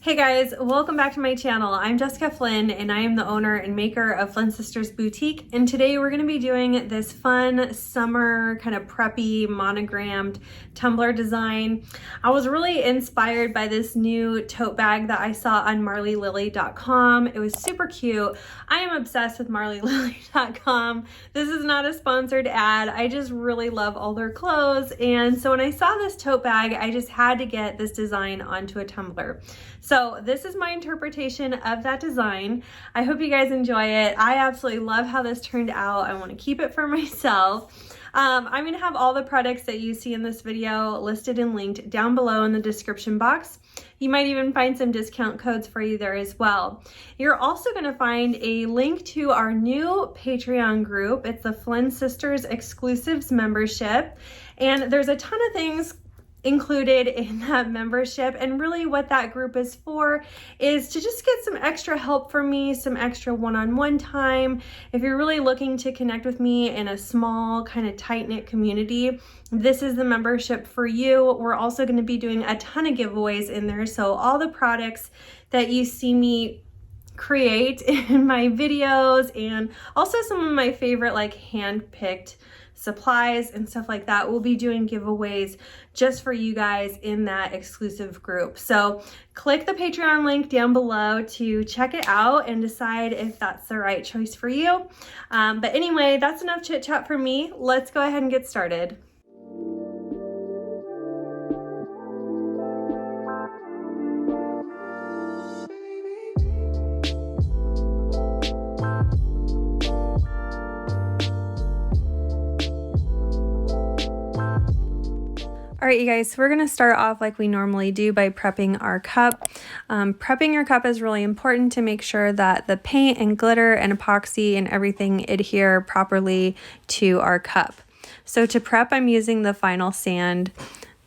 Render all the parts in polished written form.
Hey guys, welcome back to my channel. I'm Jessica Flynn and I am the owner and maker of Flynn Sisters Boutique, and today we're going to be doing this fun summer kind of preppy monogrammed tumbler design. I was really inspired by this new tote bag that I saw on marleylily.com. It was super cute. I am obsessed with marleylily.com. This is not a sponsored ad. I just really love all their clothes, and so when I saw this tote bag, I just had to get this design onto a tumbler. So this is my interpretation of that design. I hope you guys enjoy it. I absolutely love how this turned out. I want to keep it for myself. I'm going to have all the products that you see in this video listed and linked down below in the description box. You might even find some discount codes for you there as well. You're also going to find a link to our new Patreon group. It's the Flynn Sisters Exclusives membership, and there's a ton of things included in that membership, and really what that group is for is to just get some extra help from me, some extra one-on-one time. If you're really looking to connect with me in a small kind of tight-knit community, this is the membership for you. We're also going to be doing a ton of giveaways in there, so all the products that you see me create in my videos, and also some of my favorite like hand-picked supplies and stuff like that, we'll be doing giveaways just for you guys in that exclusive group. So click the Patreon link down below to check it out and decide if that's the right choice for you. But anyway, that's enough chit chat for me. Let's go ahead and get started. All right, you guys, so we're going to start off like we normally do by prepping our cup. Prepping your cup is really important to make sure that the paint and glitter and epoxy and everything adhere properly to our cup. So to prep, I'm using the Final Sand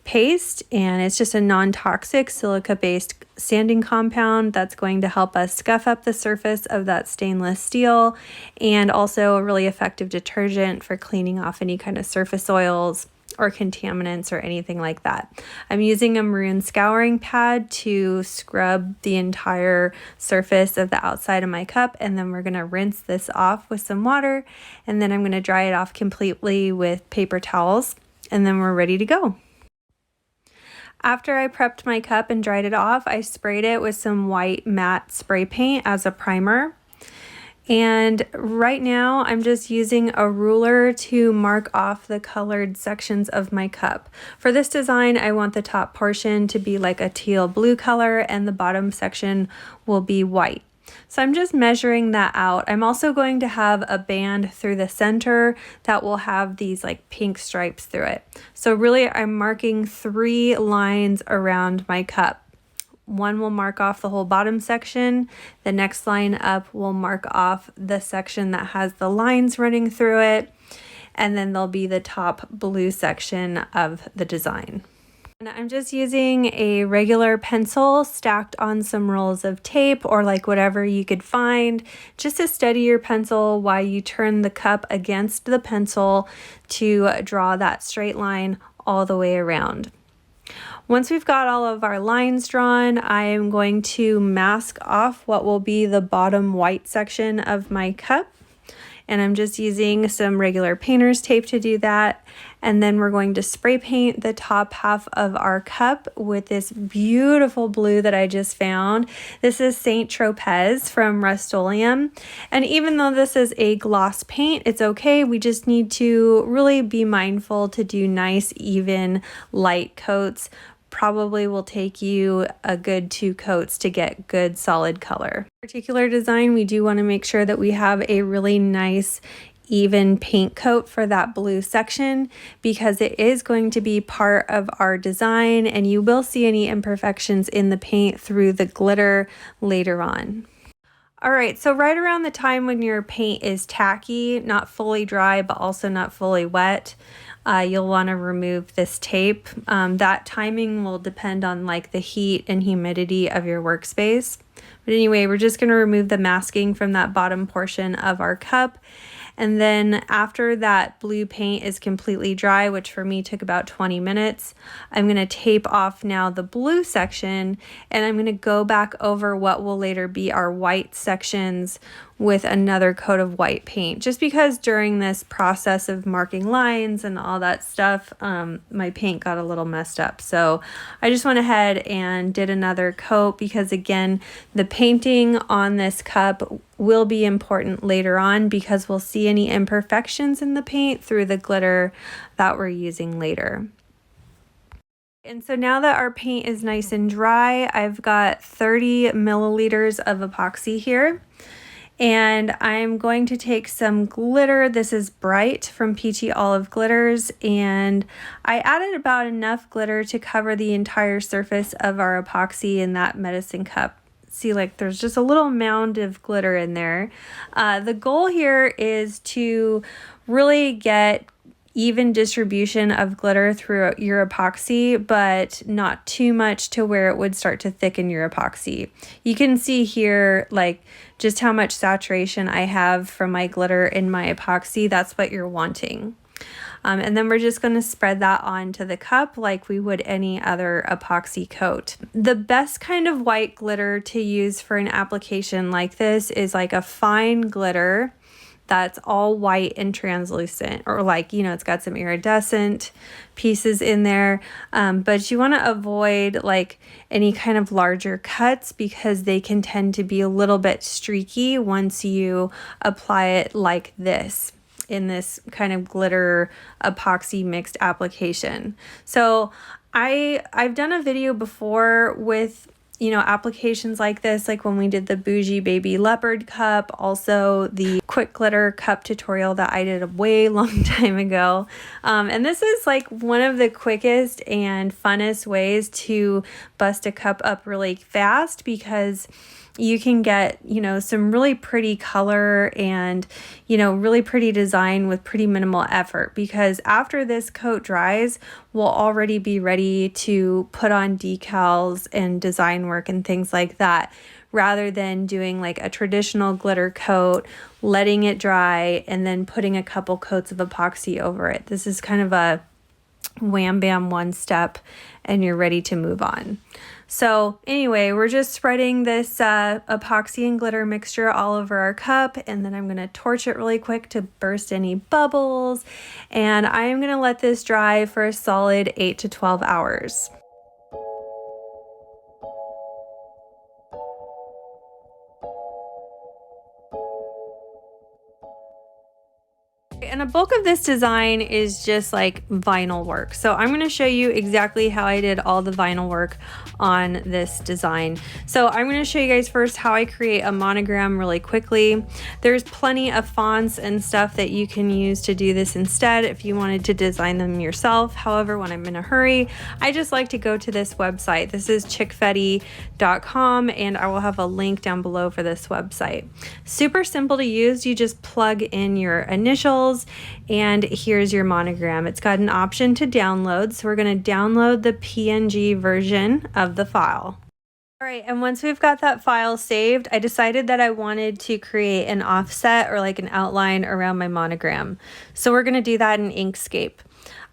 paste, and it's just a non-toxic silica-based sanding compound that's going to help us scuff up the surface of that stainless steel, and also a really effective detergent for cleaning off any kind of surface oils or contaminants or anything like that. I'm using a maroon scouring pad to scrub the entire surface of the outside of my cup, and then we're going to rinse this off with some water, and then I'm going to dry it off completely with paper towels, and then we're ready to go. After I prepped my cup and dried it off, I sprayed it with some white matte spray paint as a primer. And right now I'm just using a ruler to mark off the colored sections of my cup. For this design, I want the top portion to be like a teal blue color and the bottom section will be white. So I'm just measuring that out. I'm also going to have a band through the center that will have these like pink stripes through it. So really I'm marking 3 lines around my cup. One will mark off the whole bottom section. The next line up will mark off the section that has the lines running through it. And then there'll be the top blue section of the design. And I'm just using a regular pencil stacked on some rolls of tape or like whatever you could find, just to steady your pencil while you turn the cup against the pencil to draw that straight line all the way around. Once we've got all of our lines drawn, I am going to mask off what will be the bottom white section of my cup. And I'm just using some regular painter's tape to do that. And then we're going to spray paint the top half of our cup with this beautiful blue that I just found. This is Saint Tropez from Rust-Oleum. And even though this is a gloss paint, it's okay. We just need to really be mindful to do nice, even, light coats. Probably will take you a good 2 coats to get good solid color. Particular design, we do want to make sure that we have a really nice even paint coat for that blue section, because it is going to be part of our design and you will see any imperfections in the paint through the glitter later on. All right, so right around the time when your paint is tacky, not fully dry but also not fully wet, you'll want to remove this tape. That timing will depend on like the heat and humidity of your workspace. But anyway, we're just going to remove the masking from that bottom portion of our cup. And then after that blue paint is completely dry, which for me took about 20 minutes, I'm going to tape off now the blue section, and I'm going to go back over what will later be our white sections with another coat of white paint, just because during this process of marking lines and all that stuff, my paint got a little messed up. So I just went ahead and did another coat, because again, the painting on this cup will be important later on, because we'll see any imperfections in the paint through the glitter that we're using later. And so now that our paint is nice and dry, I've got 30 milliliters of epoxy here. And I'm going to take some glitter. This is Brite from Peachy Olive Glitters, and I added about enough glitter to cover the entire surface of our epoxy in that medicine cup. See, like there's just a little mound of glitter in there. The goal here is to really get even distribution of glitter through your epoxy, but not too much to where it would start to thicken your epoxy. You can see here like just how much saturation I have from my glitter in my epoxy. That's what you're wanting. And then we're just going to spread that onto the cup like we would any other epoxy coat. The best kind of white glitter to use for an application like this is like a fine glitter that's all white and translucent, or like, you know, it's got some iridescent pieces in there. But you want to avoid like any kind of larger cuts, because they can tend to be a little bit streaky once you apply it like this in this kind of glitter epoxy mixed application. So I've done a video before with, you know, applications like this, like when we did the Bougie Baby Leopard cup, also the quick glitter cup tutorial that I did a way long time ago. And this is like one of the quickest and funnest ways to bust a cup up really fast, because you can get, you know, some really pretty color and, you know, really pretty design with pretty minimal effort, because after this coat dries, we'll already be ready to put on decals and design work and things like that, rather than doing like a traditional glitter coat, letting it dry, and then putting a couple coats of epoxy over it. This is kind of a wham bam one step and you're ready to move on. So anyway, we're just spreading this epoxy and glitter mixture all over our cup, and then I'm going to torch it really quick to burst any bubbles, and I am going to let this dry for a solid 8 to 12 hours. And a bulk of this design is just like vinyl work. So I'm going to show you exactly how I did all the vinyl work on this design. So I'm going to show you guys first how I create a monogram really quickly. There's plenty of fonts and stuff that you can use to do this instead if you wanted to design them yourself. However, when I'm in a hurry, I just like to go to this website. This is chickfetti.com, and I will have a link down below for this website. Super simple to use. You just plug in your initials, and here's your monogram. It's got an option to download, so we're going to download the PNG version of the file. All right, and once we've got that file saved, I decided that I wanted to create an offset or like an outline around my monogram. So we're going to do that in Inkscape.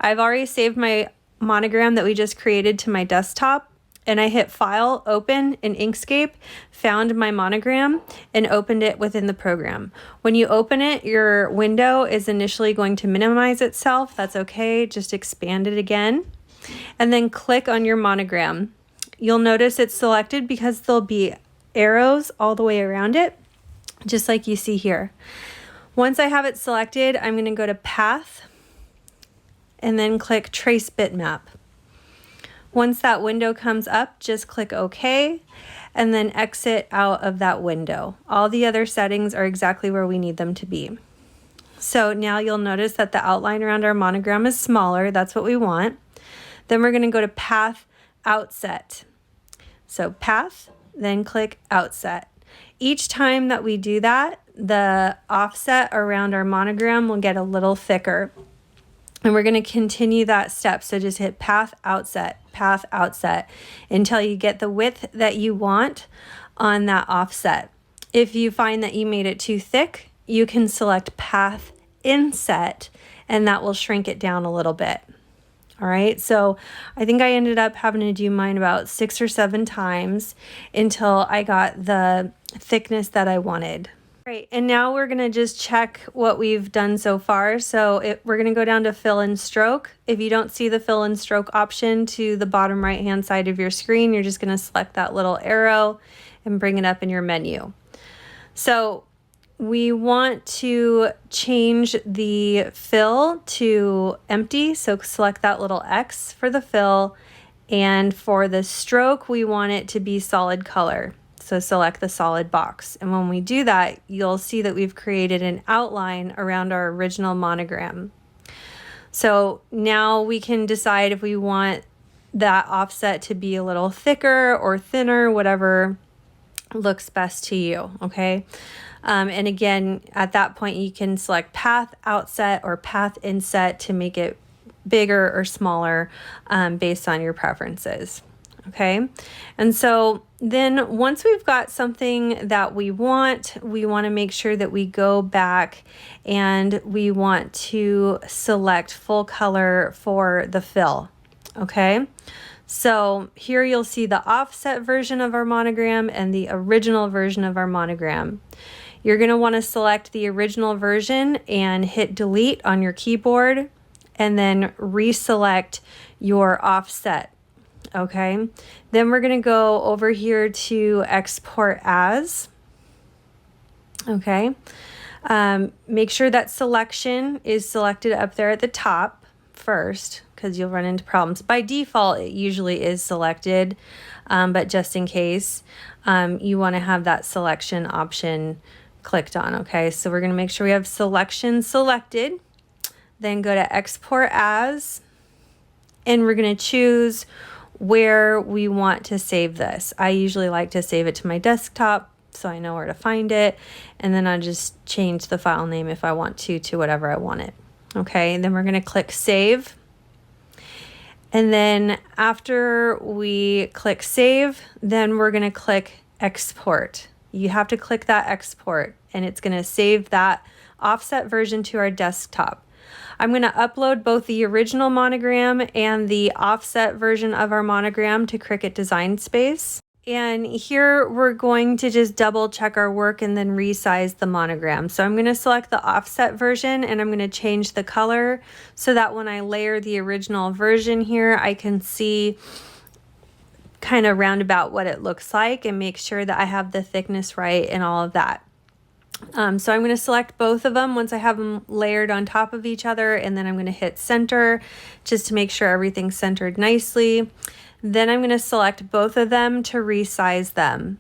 I've already saved my monogram that we just created to my desktop, and I hit File, Open in Inkscape, found my monogram, and opened it within the program. When you open it, your window is initially going to minimize itself. That's okay, just expand it again, and then click on your monogram. You'll notice it's selected because there'll be arrows all the way around it, just like you see here. Once I have it selected, I'm going to go to Path, and then click Trace Bitmap. Once that window comes up, just click OK, and then exit out of that window. All the other settings are exactly where we need them to be. So now you'll notice that the outline around our monogram is smaller. That's what we want. Then we're going to go to Path, Outset. So Path, then click Outset. Each time that we do that, the offset around our monogram will get a little thicker. And we're going to continue that step. So just hit Path, Outset, until you get the width that you want on that offset. If you find that you made it too thick, you can select Path Inset, and that will shrink it down a little bit. All right, so I think I ended up having to do mine about 6 or 7 times until I got the thickness that I wanted. Great, and now we're gonna just check what we've done so far. So we're gonna go down to fill and stroke. If you don't see the fill and stroke option to the bottom right hand side of your screen, you're just gonna select that little arrow and bring it up in your menu. So we want to change the fill to empty, so select that little X for the fill, and for the stroke we want it to be solid color. So select the solid box. And when we do that, you'll see that we've created an outline around our original monogram. So now we can decide if we want that offset to be a little thicker or thinner, whatever looks best to you, okay? And again, at that point, you can select Path Outset or Path Inset to make it bigger or smaller based on your preferences. Okay, and so then once we've got something that we want to make sure that we go back and we want to select full color for the fill. Okay, so here you'll see the offset version of our monogram and the original version of our monogram. You're going to want to select the original version and hit delete on your keyboard and then reselect your offset. Okay, then we're going to go over here to export as. Okay, make sure that selection is selected up there at the top first, because you'll run into problems. By default, it usually is selected, but just in case, you want to have that selection option clicked on. Okay, so we're going to make sure we have selection selected, then go to export as, and we're going to choose where we want to save this. I usually like to save it to my desktop so I know where to find it, and then I'll just change the file name if I want to whatever I want it. Okay, and then we're going to click save, and then after we click save, then we're going to click export. You have to click that export, and it's going to save that offset version to our desktop. I'm going to upload both the original monogram and the offset version of our monogram to Cricut Design Space. And here we're going to just double check our work and then resize the monogram. So I'm going to select the offset version and I'm going to change the color so that when I layer the original version here, I can see kind of roundabout what it looks like and make sure that I have the thickness right and all of that. So I'm going to select both of them once I have them layered on top of each other, and then I'm going to hit center just to make sure everything's centered nicely. Then I'm going to select both of them to resize them.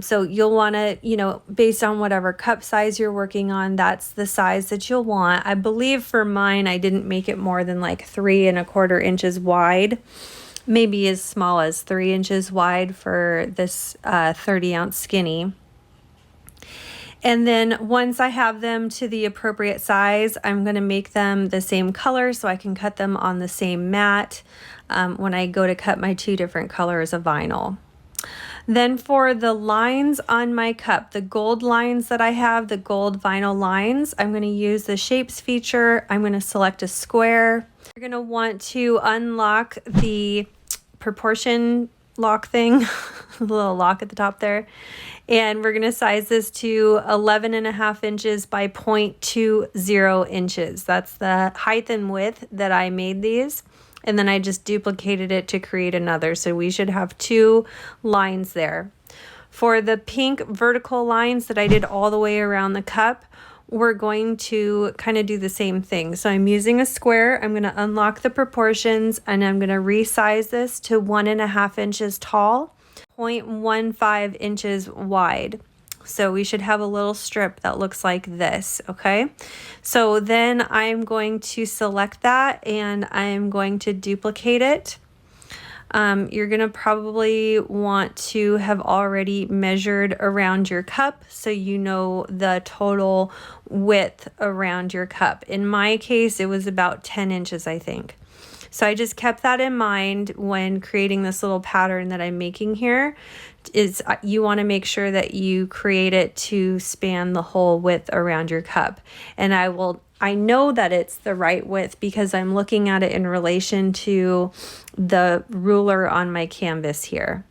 So you'll want to, based on whatever cup size you're working on, that's the size that you'll want. I believe for mine, I didn't make it more than like 3 1/4 inches wide, maybe as small as 3 inches wide for this 30-ounce skinny. And then once I have them to the appropriate size, I'm going to make them the same color so I can cut them on the same mat when I go to cut my 2 different colors of vinyl. Then for the lines on my cup, the gold lines that I have, the gold vinyl lines, I'm going to use the shapes feature. I'm going to select a square. You're going to want to unlock the proportion lock thing, the little lock at the top there. And we're going to size this to 11.5 inches by 0.20 inches. That's the height and width that I made these. And then I just duplicated it to create another. So we should have 2 lines there. For the pink vertical lines that I did all the way around the cup, we're going to kind of do the same thing. So I'm using a square. I'm going to unlock the proportions and I'm going to resize this to 1.5 inches tall, 0.15 inches wide. So we should have a little strip that looks like this, okay? So then I'm going to select that and I'm going to duplicate it. You're gonna probably want to have already measured around your cup so you know the total width around your cup. In my case, it was about 10 inches, I think. So I just kept that in mind when creating this little pattern that I'm making here is you want to make sure that you create it to span the whole width around your cup. And I know that it's the right width because I'm looking at it in relation to the ruler on my canvas here.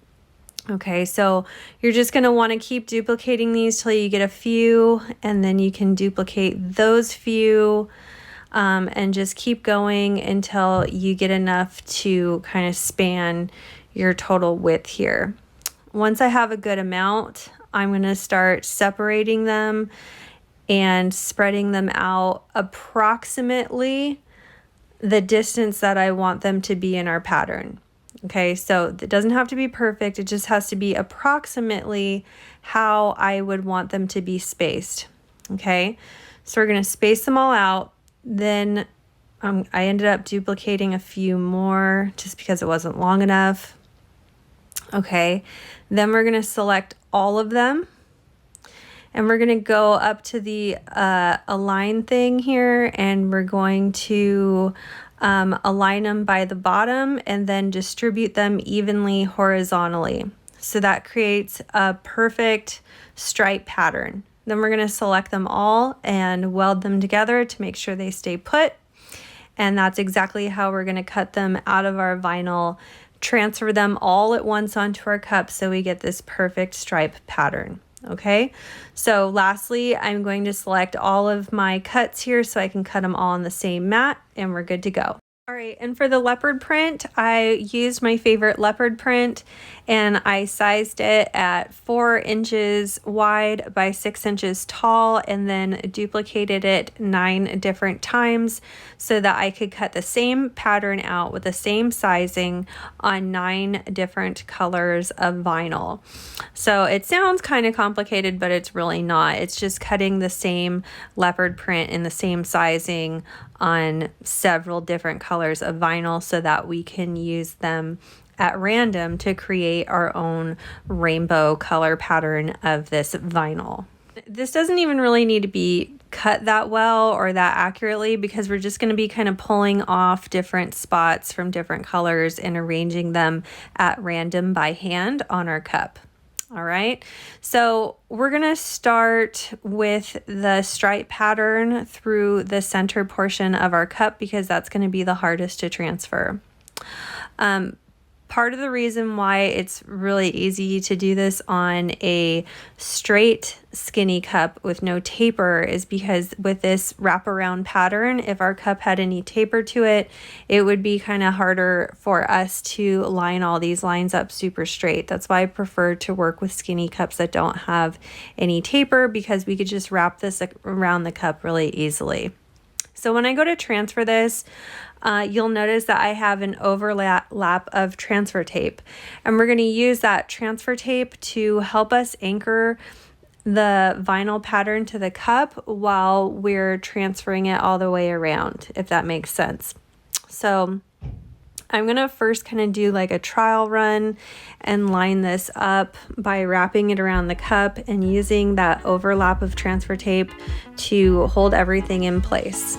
Okay, so you're just going to want to keep duplicating these till you get a few, and then you can duplicate those few, and just keep going until you get enough to kind of span your total width here. Once I have a good amount, I'm going to start separating them and spreading them out approximately the distance that I want them to be in our pattern. Okay, so it doesn't have to be perfect. It just has to be approximately how I would want them to be spaced. Okay, so we're going to space them all out. Then I ended up duplicating a few more just because it wasn't long enough. Okay, then we're going to select all of them. And we're going to go up to the align thing here, and we're going to align them by the bottom and then distribute them evenly horizontally. So that creates a perfect stripe pattern. Then we're going to select them all and weld them together to make sure they stay put. And that's exactly how we're going to cut them out of our vinyl, transfer them all at once onto our cup so we get this perfect stripe pattern. Okay, so lastly, I'm going to select all of my cuts here so I can cut them all on the same mat, and we're good to go. All right, and for the leopard print, I used my favorite leopard print, and I sized it at 4 inches wide by 6 inches tall, and then duplicated it 9 different times so that I could cut the same pattern out with the same sizing on 9 different colors of vinyl. So it sounds kind of complicated, but it's really not. It's just cutting the same leopard print in the same sizing on several different colors of vinyl so that we can use them at random to create our own rainbow color pattern of this vinyl. This doesn't even really need to be cut that well or that accurately because we're just going to be kind of pulling off different spots from different colors and arranging them at random by hand on our cup. All right, so we're going to start with the stripe pattern through the center portion of our cup because that's going to be the hardest to transfer. Part of the reason why it's really easy to do this on a straight skinny cup with no taper is because with this wraparound pattern, if our cup had any taper to it, it would be kind of harder for us to line all these lines up super straight. That's why I prefer to work with skinny cups that don't have any taper because we could just wrap this around the cup really easily. So when I go to transfer this, you'll notice that I have an overlap of transfer tape, and we're going to use that transfer tape to help us anchor the vinyl pattern to the cup while we're transferring it all the way around, if that makes sense. So I'm going to first kind of do like a trial run and line this up by wrapping it around the cup and using that overlap of transfer tape to hold everything in place.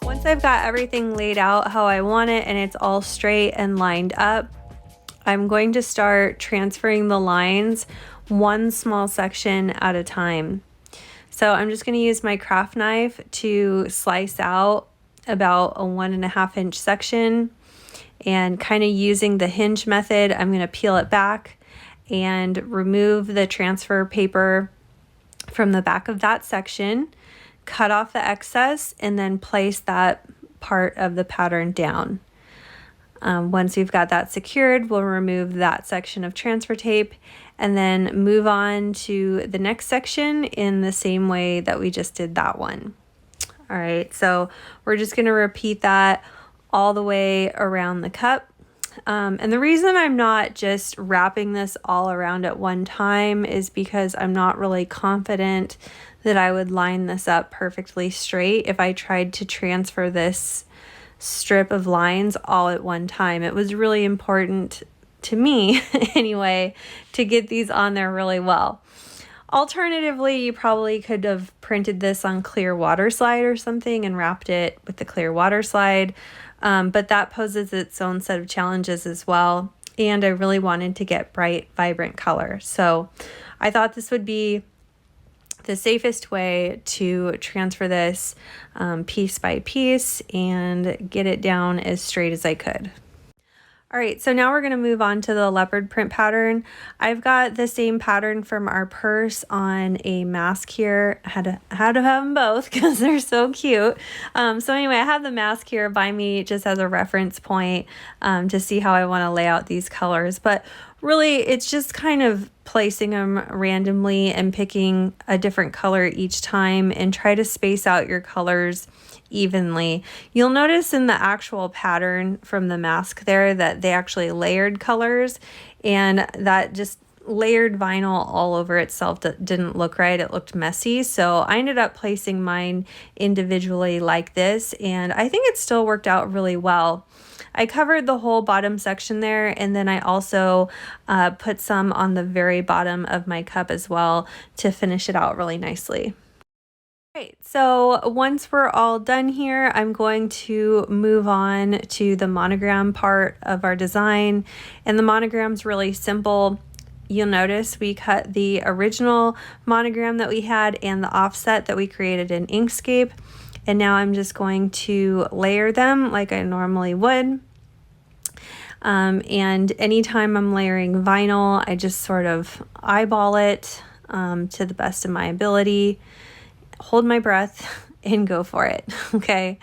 Once I've got everything laid out how I want it and it's all straight and lined up, I'm going to start transferring the lines one small section at a time. So I'm just going to use my craft knife to slice out about a 1.5 inch section, and kind of using the hinge method, I'm going to peel it back and remove the transfer paper from the back of that section, cut off the excess, and then place that part of the pattern down. Once we've got that secured, we'll remove that section of transfer tape and then move on to the next section in the same way that we just did that one. All right, so we're just going to repeat that all the way around the cup. And the reason I'm not just wrapping this all around at one time is because I'm not really confident that I would line this up perfectly straight if I tried to transfer this strip of lines all at one time. It was really important to me anyway, to get these on there really well. Alternatively, you probably could have printed this on clear water slide or something and wrapped it with the clear water slide, but that poses its own set of challenges as well. And I really wanted to get bright, vibrant color. So I thought this would be the safest way to transfer this piece by piece and get it down as straight as I could. All right, so now we're going to move on to the leopard print pattern. I've got the same pattern from our purse on a mask here. I had to have them both because they're so cute. So anyway, I have the mask here by me just as a reference point to see how I want to lay out these colors. But really, it's just kind of placing them randomly and picking a different color each time and try to space out your colors evenly. You'll notice in the actual pattern from the mask there that they actually layered colors, and that just layered vinyl all over itself that didn't look right. It looked messy. So I ended up placing mine individually like this, and I think it still worked out really well. I covered the whole bottom section there, and then I also put some on the very bottom of my cup as well to finish it out really nicely. Right, so once we're all done here, I'm going to move on to the monogram part of our design. And the monogram's really simple. You'll notice we cut the original monogram that we had and the offset that we created in Inkscape. And now I'm just going to layer them like I normally would. And anytime I'm layering vinyl, I just sort of eyeball it to the best of my ability. Hold my breath and go for it. Okay.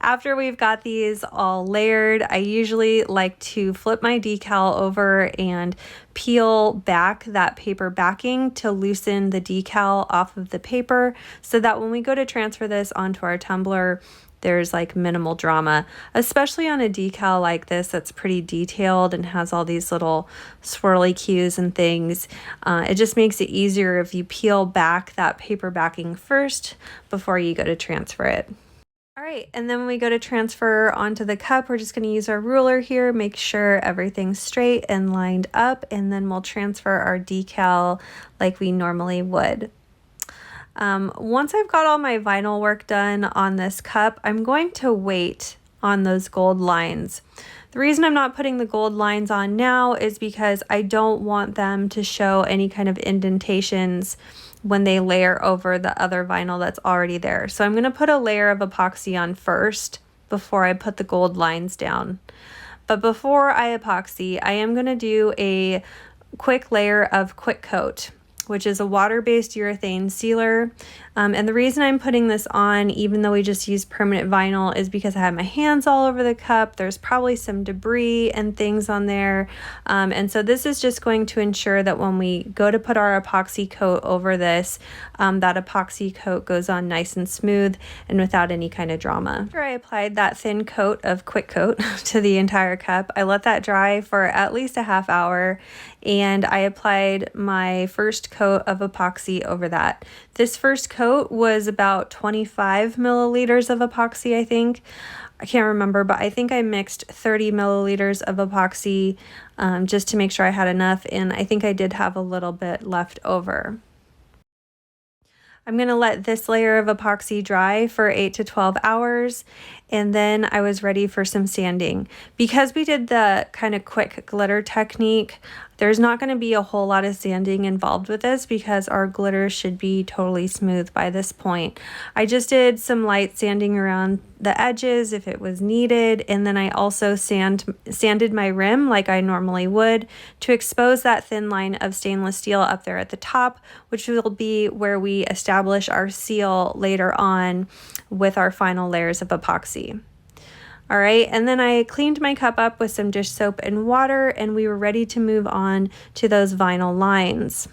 After we've got these all layered, I usually like to flip my decal over and peel back that paper backing to loosen the decal off of the paper so that when we go to transfer this onto our tumbler, there's like minimal drama, especially on a decal like this that's pretty detailed and has all these little swirly cues and things. It just makes it easier if you peel back that paper backing first before you go to transfer it. All right, and then when we go to transfer onto the cup, we're just going to use our ruler here, make sure everything's straight and lined up, and then we'll transfer our decal like we normally would. Once I've got all my vinyl work done on this cup, I'm going to wait on those gold lines. The reason I'm not putting the gold lines on now is because I don't want them to show any kind of indentations when they layer over the other vinyl that's already there. So I'm going to put a layer of epoxy on first before I put the gold lines down. But before I epoxy, I am going to do a quick layer of Quick Coat, which is a water-based urethane sealer. And the reason I'm putting this on, even though we just use permanent vinyl, is because I have my hands all over the cup. There's probably some debris and things on there. And so this is just going to ensure that when we go to put our epoxy coat over this, that epoxy coat goes on nice and smooth and without any kind of drama. After I applied that thin coat of Quick Coat to the entire cup, I let that dry for at least a half hour, and I applied my first coat of epoxy over that. This first coat was about 25 milliliters of epoxy, I think. I can't remember, but I think I mixed 30 milliliters of epoxy just to make sure I had enough, and I think I did have a little bit left over. I'm going to let this layer of epoxy dry for 8 to 12 hours, and then I was ready for some sanding. Because we did the kind of quick glitter technique, there's not going to be a whole lot of sanding involved with this because our glitter should be totally smooth by this point. I just did some light sanding around the edges if it was needed, and then I also sanded my rim like I normally would to expose that thin line of stainless steel up there at the top, which will be where we establish our seal later on with our final layers of epoxy. All right, and then I cleaned my cup up with some dish soap and water, and we were ready to move on to those vinyl lines.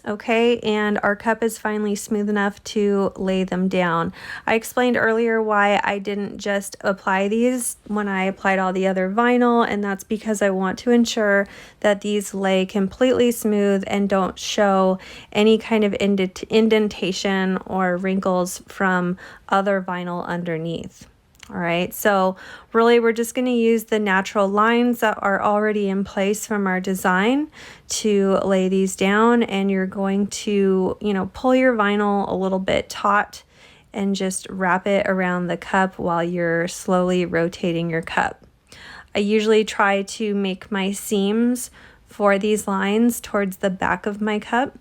Okay, and our cup is finally smooth enough to lay them down. I explained earlier why I didn't just apply these when I applied all the other vinyl, and that's because I want to ensure that these lay completely smooth and don't show any kind of indentation or wrinkles from other vinyl underneath. All right, so really we're just going to use the natural lines that are already in place from our design to lay these down, and you're going to, pull your vinyl a little bit taut and just wrap it around the cup while you're slowly rotating your cup. I usually try to make my seams for these lines towards the back of my cup.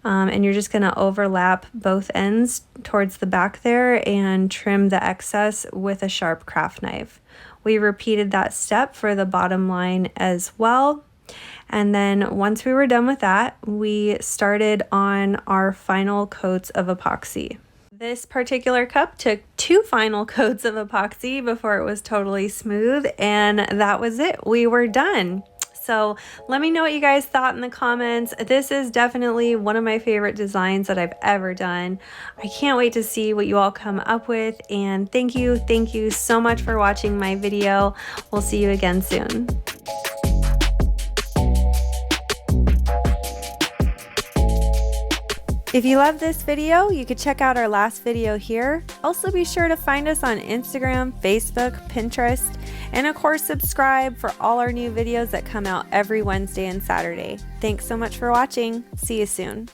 And you're just going to overlap both ends towards the back there and trim the excess with a sharp craft knife. We repeated that step for the bottom line as well. And then once we were done with that, we started on our final coats of epoxy. This particular cup took 2 final coats of epoxy before it was totally smooth, and that was it. We were done. So let me know what you guys thought in the comments. This is definitely one of my favorite designs that I've ever done. I can't wait to see what you all come up with, and thank you so much for watching my video. We'll see you again soon. If you love this video, you could check out our last video here. Also be sure to find us on Instagram, Facebook, Pinterest, and of course subscribe for all our new videos that come out every Wednesday and Saturday. Thanks so much for watching. See you soon.